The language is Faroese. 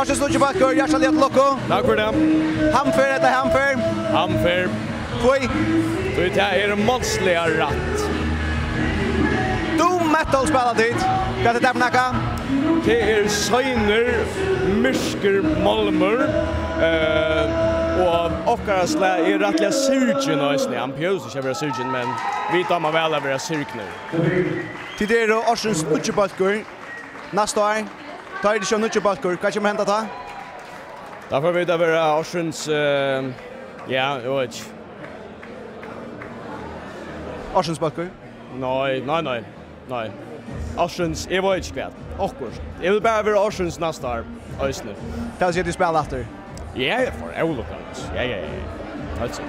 Ársins Lutjebakker, hjertelig lukko. Takk for det. Hamferð etter Hamferð. Hamferð. Kvoi. Det är månsliga ratt. Doom metal spelar dit. Hva det for nakka? Det söjner, mysker, malmer. Och okkara slag rättliga surgen ösne. Han pjus inte vara surgen, men vi tar man väl att vara surgner. Till det är Ársins Lutjebakker. Nästa år. Tar det inte Lutjebakker. Vad kommer hända ta? Därför vet jag vara Ársins, ja, jag vet inte. Ársins Bakker? Nej. Ársins, jag vet inte kväll. Akkurat. Jag vill bara vara Ársins nästa år. Ösne. Det är så att du spelar efter. Ja, för jag vill lukka. Ja. Alltså.